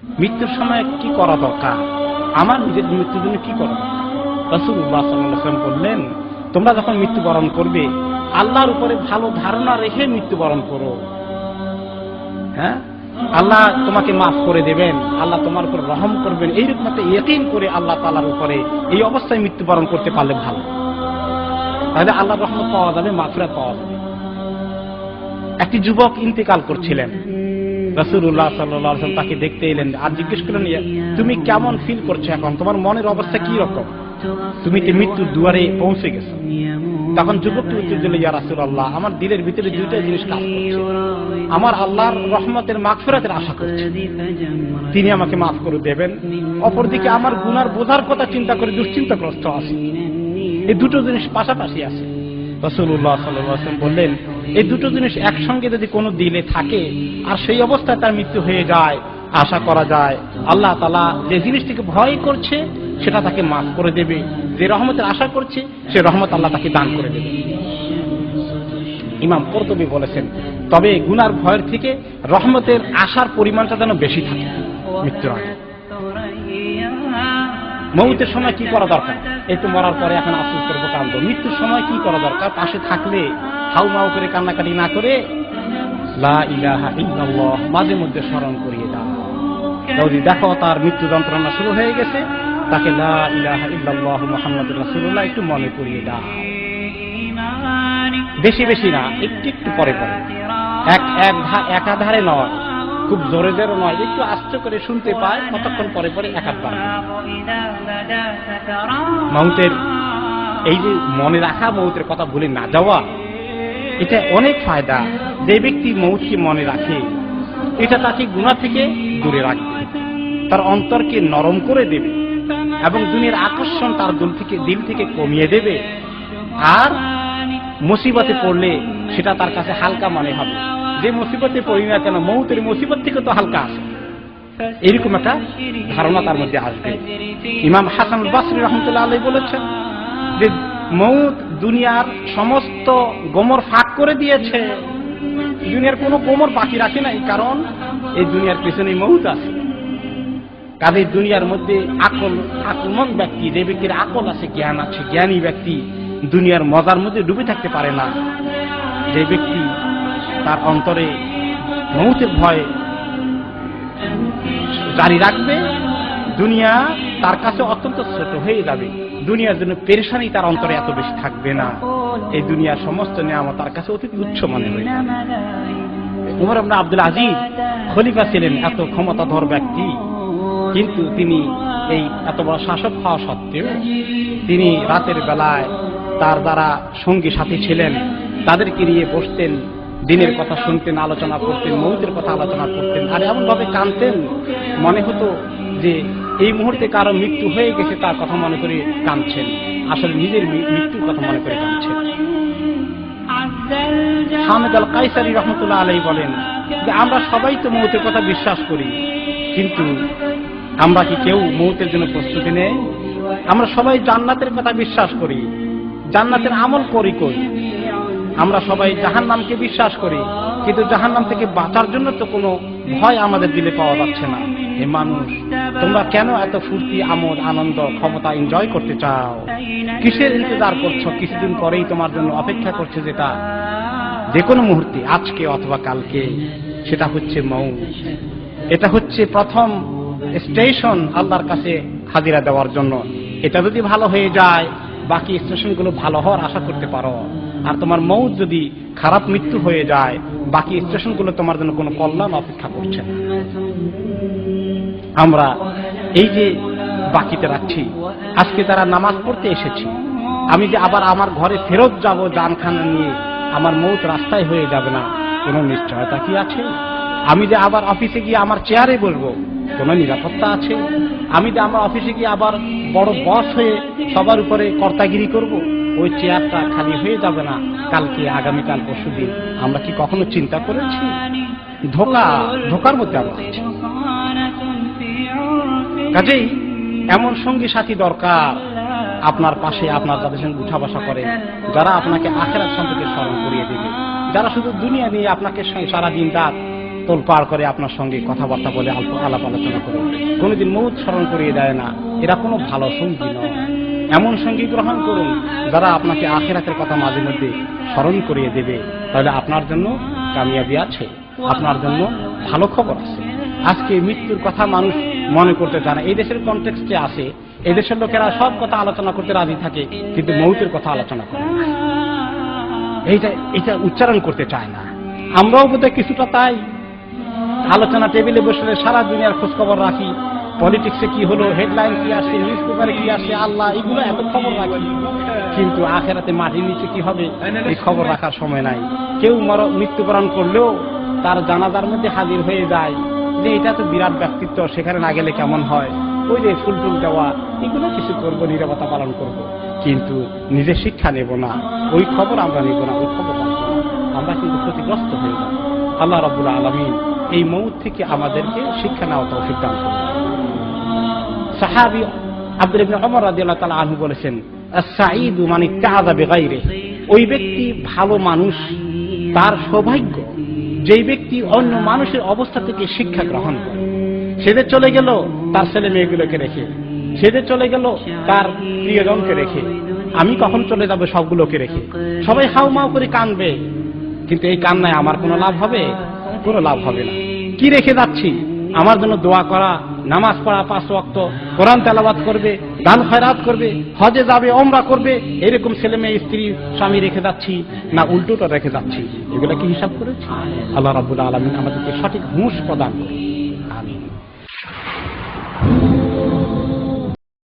মৃত্যুর সময় কি করা দরকার, আমার নিজের মৃত্যুর জন্য কি করা দরকার। রাসূলুল্লাহ সাল্লাল্লাহু আলাইহি ওয়াসাল্লাম বললেন, তোমরা যখন মৃত্যুবরণ করবে আল্লাহর উপরে ভালো ধারণা রেখে মৃত্যুবরণ করো। হ্যাঁ, আল্লাহ তোমাকে মাফ করে দেবেন, আল্লাহ তোমার উপর রহম করবেন, এইরকম একটা ইয়াকিন করে আল্লাহ তাআলার উপরে এই অবস্থায় মৃত্যুবরণ করতে পারলে ভালো, তাহলে আল্লাহর রহমত পাওয়া যাবে, মাগফিরাত পাওয়া যাবে। একটি যুবক ইন্তেকাল করছিলেন, রাসূলুল্লাহ সাল্লাল্লাহু আলাইহি ওয়াসাল্লাম তাকে দেখতে এলেন আর জিজ্ঞেস করলেন, তুমি কেমন ফিল করছো এখন, তোমার মনের অবস্থা কি রকম, তুমি তো মৃত্যুর দুয়ারে পৌঁছে গেছো। তখন যুবকটি উত্তর দিল, ইয়া রাসূলুল্লাহ, আমার দিলের ভিতরে দুইটা জিনিস কাজ করছে, আমার আল্লাহর রহমতের মাগফিরাতের আশা করছি, তিনি আমাকে মাফ করে দেবেন, অপরদিকে আমার গুনার বোঝার কথা চিন্তা করে দুশ্চিন্তাগ্রস্ত আছি। এই দুটো জিনিস পাশাপাশি আছে। রাসূলুল্লাহ সাল্লাল্লাহু আলাইহি ওয়াসাল্লাম বললেন, এই দুটো জিনিস একসঙ্গে যদি কোনো দিলে থাকে আর সেই অবস্থায় তার মৃত্যু হয়ে যায়, আশা করা যায় আল্লাহ তাআলা যে জিনিসটিকে ভয় করছে সেটা তাকে মাফ করে দেবে, যে রহমতের আশা করছে সে রহমত আল্লাহ তাকে দান করে দেবে। ইমাম কুরতুবী বলেছেন, তবে গুনার ভয়ের থেকে রহমতের আশার পরিমাণটা যেন বেশি থাকে মৃত্যুর আগে। মৌতের সময় কি করা দরকার, এই তো মরার পরে এখন আফসোস করবো, কাঁদবো। মৃত্যুর সময় কি করা দরকার, পাশে থাকলে হাউ মাউ করে কান্নাকাটি না করে লা ইলাহা ইল্লাল্লাহ মাঝে মধ্যে স্মরণ করিয়ে দাও। যদি দেখো তার মৃত্যু যন্ত্রণা শুরু হয়ে গেছে, তাকে লা ইলাহা ইল্লাল্লাহ মুহাম্মাদুর রাসূলুল্লাহ একটু মনে করিয়ে দাও। বেশি বেশি না, একটু একটু পরে পরে, একাধারে নয়, খুব জোরে জোরে নয়, একটু আস্তে করে শুনতে পায় কতক্ষণ পরে পরে একাধবার। মৌতের এই যে মনে রাখা, মৌতের কথা ভুলে না যাওয়া, এটা অনেক ফায়দা। যে ব্যক্তি মৌতকে মনে রাখে এটা তাকে গুনাহ থেকে দূরে রাখবে, তার অন্তরকে নরম করে দেবে এবং দুনিয়ার আকর্ষণ তার দিল থেকে কমিয়ে দেবে, আর মুসিবতে পড়লে সেটা তার কাছে হালকা মনে হবে। যে মুসিবতে পড়ি না কেন, মৌতের মুসিবত থেকে তো হালকা আসে, এরকম একটা ধারণা তার মধ্যে আসবে। ইমাম হাসান বসরি রাহমাতুল্লাহ আলাইহি বলেছেন যে মৌত দুনিয়ার সমস্ত গোমর ফাঁক করে দিয়েছে, দুনিয়ার কোনো গোমর বাকি রাখে নাই, কারণ এই দুনিয়ার পেছনে মৌত আছে। কাজে দুনিয়ার মধ্যে আকলমন্দ ব্যক্তি, যে ব্যক্তির আকল আছে, জ্ঞান আছে, জ্ঞানী ব্যক্তি দুনিয়ার মজার মধ্যে ডুবে থাকতে পারে না। যে ব্যক্তি তার অন্তরে মৌতের ভয় জারি রাখবে, দুনিয়া তার কাছে অত্যন্ত ছোট হয়ে যাবে, দুনিয়ার জন্য পেরেশানি তার অন্তরে এত বেশি থাকবে না, এই দুনিয়ার সমস্ত নিয়ামত তার কাছে অতি তুচ্ছ মনে হয়ে যাবে। উমর ইবনে আব্দুল আজিজ খলিফা ছিলেন, এত ক্ষমতাধর ব্যক্তি, কিন্তু তিনি এই এত বড় শাসক হওয়া সত্ত্বেও তিনি রাতের বেলায় তার যারা সঙ্গী সাথী ছিলেন তাদেরকে নিয়ে বসতেন, দিনের কথা শুনতেন, আলোচনা করতেন, মৌতের কথা আলোচনা করতেন, আর এমন ভাবে কাঁদতেন মনে হতো যে এই মুহূর্তে কারো মৃত্যু হয়ে গেছে তার কথা মনে করে কাঁদছেন, আসলে নিজের মৃত্যুর কথা মনে করে কাঁদছেন। হামিদ আল কায়সারি রাহমাতুল্লাহ আলাইহি বলেন যে আমরা সবাই তো মৌতের কথা বিশ্বাস করি, কিন্তু আমরা কি কেউ মৌতের জন্য প্রস্তুতি নেই? আমরা সবাই জান্নাতের কথা বিশ্বাস করি, জান্নাতের আমল করি কই। আমরা সবাই জাহান্নামকে বিশ্বাস করি, কিন্তু জাহান্নাম থেকে বাঁচার জন্য তো কোনো ভয় আমাদের দিলে পাওয়া যাচ্ছে না। হে মানুষ, তোমরা কেন এত ফুর্তি, আমোদ, আনন্দ, ক্ষমতা এনজয় করতে চাও? কিসের ইন্তজার করছো? কিছুদিন পরেই তোমার জন্য অপেক্ষা করছে, যেটা যে কোনো মুহূর্তে, আজকে অথবা কালকে, সেটা হচ্ছে মৌত। এটা হচ্ছে প্রথম স্টেশন আল্লাহর কাছে হাজিরা দেওয়ার জন্য। এটা যদি ভালো হয়ে যায়, বাকি স্টেশনগুলো ভালো হওয়ার আশা করতে পারো। আর তোমার মৌত যদি খারাপ মৃত্যু হয়ে যায়, বাকি স্টেশনগুলো তোমার জন্য কোনো কল্যাণ অপেক্ষা করছে না। আমরা এই যে বাকিতে রাখছি, আজকে তারা নামাজ পড়তে এসেছি, আমি যে আবার আমার ঘরে ফেরত যাব জানখানা নিয়ে, আমার মৌত রাস্তায় হয়ে যাবে না, কোনো নিশ্চয়তা কি আছে? আমি যে আবার অফিসে গিয়ে আমার চেয়ারে বলবো, কোনো নিরাপত্তা আছে? আমি যে আমার অফিসে গিয়ে আবার বড় বস হয়ে সবার উপরে কর্তাগিরি করব, ওই চেয়ারটা খালি হয়ে যাবে না কালকে, আগামীকাল, পরশুদিন? আমরা কি কখনো চিন্তা করেছি? ধোকার মধ্যে আমরা আছি। কাজেই এমন সঙ্গী সাথী দরকার আপনার পাশে, আপনার যাদের সঙ্গে উঠা বসা করে, যারা আপনাকে আখিরাত সম্পর্কে স্মরণ করিয়ে দেবে, যারা শুধু দুনিয়া নিয়ে আপনাকে সারা দিন রাত তোলপাড় করে আপনার সঙ্গে কথাবার্তা বলে আলাপ আলোচনা করে, কোনোদিন মৌত স্মরণ করিয়ে দেয় না, এরা কোনো ভালো সঙ্গী নয়। এমন সঙ্গী গ্রহণ করুন যারা আপনাকে আখিরাতের কথা মাঝে মধ্যে স্মরণ করিয়ে দেবে, তাহলে আপনার জন্য কামিয়াবি আছে, আপনার জন্য ভালো খবর আছে। আজকে মৃত্যুর কথা মানুষ মনে করতে চায় না। এই দেশের কনটেক্সটে আসে, এই দেশের লোকেরা সব কথা আলোচনা করতে রাজি থাকে, কিন্তু মৌতের কথা আলোচনা করে না, এটা উচ্চারণ করতে চায় না। আমরাও বোধহয় কিছুটা তাই। আলোচনা টেবিলে বসলে সারা দুনিয়ার খোঁজ খবর রাখি, পলিটিক্সে কি হলো, হেডলাইন কি আসে, নিউজ পেপারে কি আসে, আল্লাহ এগুলো এত খবর রাখি, কিন্তু আখেরাতে মাটির নিচে কি হবে এই খবর রাখার সময় নাই। কেউ মৃত্যুবরণ করলেও তার জানাজার মধ্যে হাজির হয়ে যায় যে এটা তো বিরাট ব্যক্তিত্ব, সেখানে না গেলে কেমন হয়, ওই যে ফুল টুল দেওয়া, এগুলো কিছু করবো, নীরবতা পালন করব, কিন্তু নিজে শিক্ষা নেব না, ওই খবর আমরা নেব না, ওই খবর রাখবো না, আমরা কিন্তু ক্ষতিগ্রস্ত হয়ে যাব। আল্লাহ রাব্বুল আলামিন এই মৌত থেকে আমাদেরকে শিক্ষা নেওয়া তৌফিক দান করুন। সাহাবী আব্দুল্লাহ ইবনে ওমর রাদিয়াল্লাহু তাআলা আনহু বলেছেন, আস-সাঈদু মান ইত্তাআযা বিগাইরিহি, ওই ব্যক্তি ভালো মানুষ, তার সৌভাগ্য যেই ব্যক্তি অন্য মানুষের অবস্থা থেকে শিক্ষা গ্রহণ করে। সেদের চলে গেল তার ছেলে মেয়েগুলোকে রেখে, সেদের চলে গেল তার প্রিয়জনকে রেখে, আমি কখন চলে যাবে সবগুলোকে রেখে, সবাই হাউমাউ করে কাঁদবে, কিন্তু এই কান্নায় আমার কোনো লাভ হবে? কোনো লাভ হবে না। কি রেখে যাচ্ছি? আমার জন্য দোয়া করা, নামাজ পড়া 5 ওয়াক্ত, কোরআন তেলাওয়াত করবে, দান খয়রাত করবে, হজে যাবে, ওমরা করবে, এরকম ছেলে মেয়ে স্ত্রী স্বামী রেখে যাচ্ছি, না উল্টোটা রেখে যাচ্ছি? এগুলা কি হিসাব করেছি? আল্লাহ রাব্বুল আলামিন আমাদেরকে সঠিক হুঁশ প্রদান করুন। আমিন।